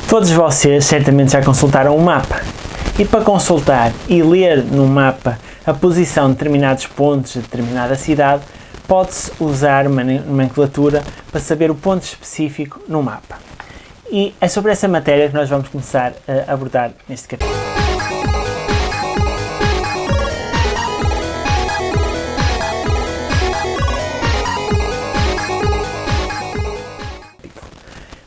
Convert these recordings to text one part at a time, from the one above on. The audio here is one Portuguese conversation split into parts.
Todos vocês certamente já consultaram um mapa. E para consultar e ler no mapa a posição de determinados pontos de determinada cidade, pode-se usar uma nomenclatura para saber o ponto específico no mapa. E é sobre essa matéria que nós vamos começar a abordar neste capítulo.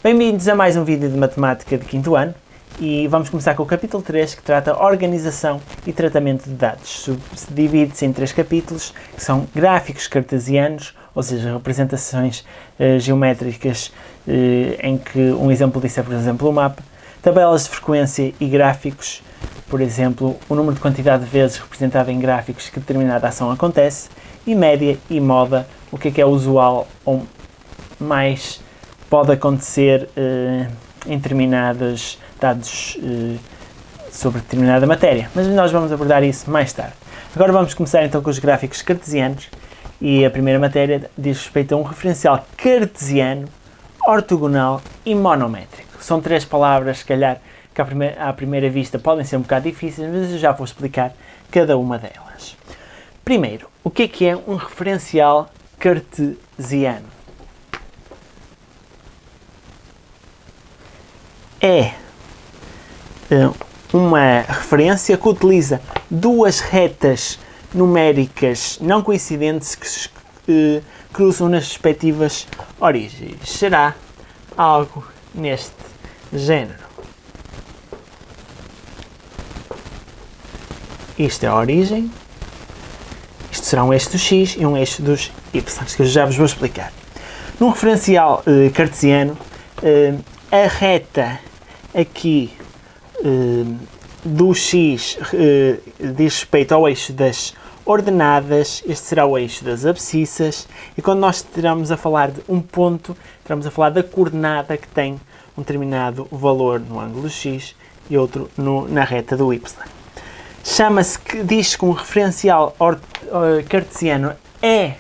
Bem-vindos a mais um vídeo de matemática de 5º ano e vamos começar com o capítulo 3, que trata organização e tratamento de dados. Divide-se em 3 capítulos, que são gráficos cartesianos, ou seja, representações geométricas em que um exemplo disso é, por exemplo, o mapa, tabelas de frequência e gráficos, por exemplo, o número de quantidade de vezes representado em gráficos que determinada ação acontece, e média e moda, o que é usual ou mais pode acontecer em determinados dados sobre determinada matéria, mas nós vamos abordar isso mais tarde. Agora vamos começar então com os gráficos cartesianos e a primeira matéria diz respeito a um referencial cartesiano, ortogonal e monométrico. São 3 palavras, se calhar, que à primeira vista podem ser um bocado difíceis, mas eu já vou explicar cada uma delas. Primeiro, o que é um referencial cartesiano? É uma referência que utiliza 2 retas numéricas não coincidentes que se cruzam nas respectivas origens. Será algo neste género. Isto é a origem, isto será um eixo do x e um eixo dos y, que eu já vos vou explicar. Num referencial cartesiano, a reta aqui do x diz respeito ao eixo das ordenadas, este será o eixo das abscissas, e quando nós estivermos a falar de um ponto, estamos a falar da coordenada que tem um determinado valor no ângulo x e outro na reta do y. Diz que um referencial cartesiano é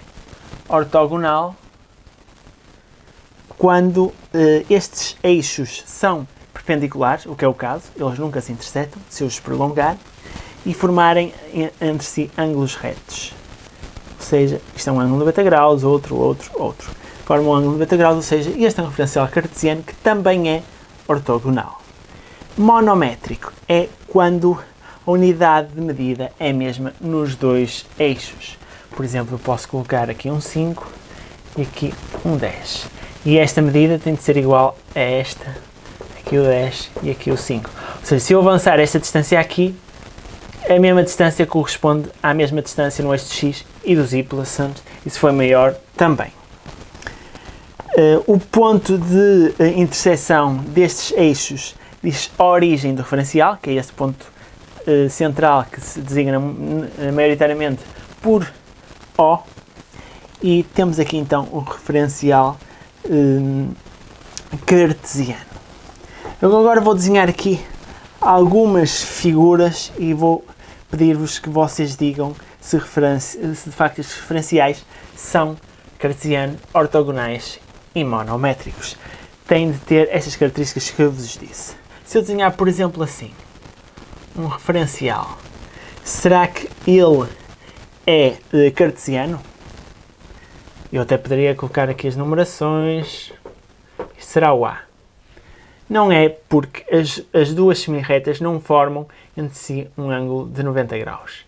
ortogonal quando estes eixos são perpendiculares, o que é o caso, eles nunca se intersectam, se eu os prolongar, e formarem entre si ângulos retos. Ou seja, isto é um ângulo de 90 graus, outro. Forma um ângulo de 90 graus, ou seja, este é um referencial cartesiano que também é ortogonal. Monométrico é quando a unidade de medida é a mesma nos 2 eixos. Por exemplo, eu posso colocar aqui um 5 e aqui um 10. E esta medida tem de ser igual a esta, aqui o 10 e aqui o 5. Ou seja, se eu avançar esta distância aqui, a mesma distância corresponde à mesma distância no eixo de x e dos y, e se for maior, também. O ponto de interseção destes eixos diz a origem do referencial, que é este ponto central que se designa maioritariamente por O, e temos aqui então o referencial cartesiano. Eu agora vou desenhar aqui algumas figuras e vou pedir-vos que vocês digam se de facto estes referenciais são cartesianos, ortogonais e monométricos. Têm de ter estas características que eu vos disse. Se eu desenhar, por exemplo, assim, um referencial, será que ele é cartesiano? Eu até poderia colocar aqui as numerações. Isto será o A. Não é, porque as 2 semirretas não formam entre si um ângulo de 90 graus.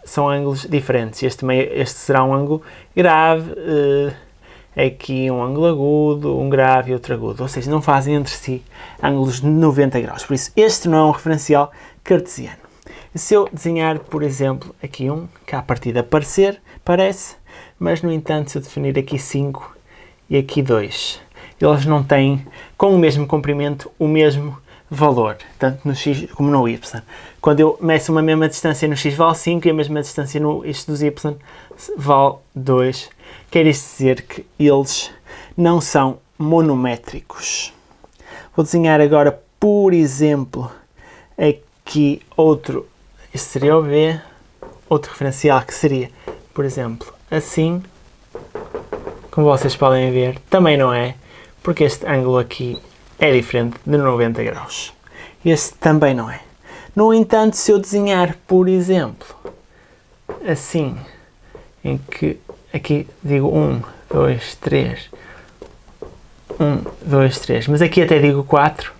São ângulos diferentes. Este será um ângulo grave, aqui um ângulo agudo, um grave e outro agudo. Ou seja, não fazem entre si ângulos de 90 graus. Por isso, este não é um referencial cartesiano. E se eu desenhar, por exemplo, aqui um, que à partida parece, mas no entanto, se eu definir aqui 5 e aqui 2, eles não têm, com o mesmo comprimento, o mesmo valor, tanto no x como no y. Quando eu meço uma mesma distância no x vale 5 e a mesma distância no eixo dos y vale 2. Quer isto dizer que eles não são monométricos. Vou desenhar agora, por exemplo, aqui outro, este seria o B, outro referencial que seria, por exemplo, assim, como vocês podem ver, também não é, porque este ângulo aqui é diferente de 90 graus. Este também não é. No entanto, se eu desenhar, por exemplo, assim, em que aqui digo 1, 2, 3, 1, 2, 3, mas aqui até digo 4,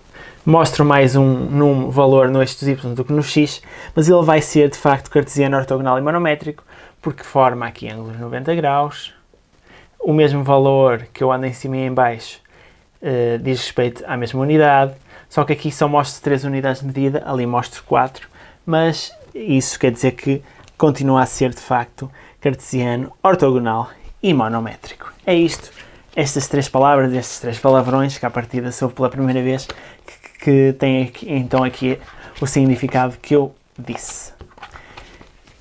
mostro mais um valor no eixo dos y do que no x, mas ele vai ser de facto cartesiano, ortogonal e manométrico, porque forma aqui ângulos de 90 graus, o mesmo valor que eu ando em cima e em baixo diz respeito à mesma unidade, só que aqui só mostro 3 unidades de medida, ali mostro 4, mas isso quer dizer que continua a ser de facto cartesiano, ortogonal e manométrico. É isto, estas 3 palavras, estes 3 palavrões que à partida soube pela primeira vez, que têm então aqui o significado que eu disse.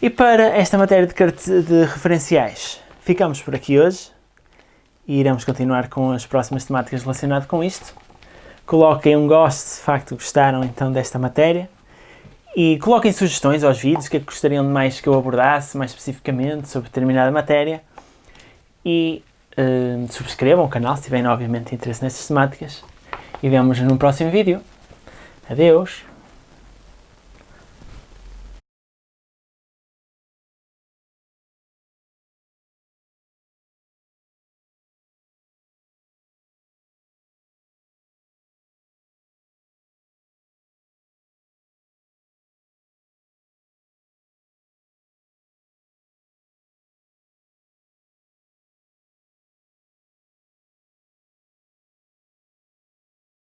E para esta matéria de referenciais, ficamos por aqui hoje e iremos continuar com as próximas temáticas relacionadas com isto. Coloquem um gosto se de facto gostaram então desta matéria e coloquem sugestões aos vídeos, o que é que gostariam de mais que eu abordasse mais especificamente sobre determinada matéria e subscrevam o canal se tiverem obviamente interesse nestas temáticas e vemo-nos no próximo vídeo. Adeus!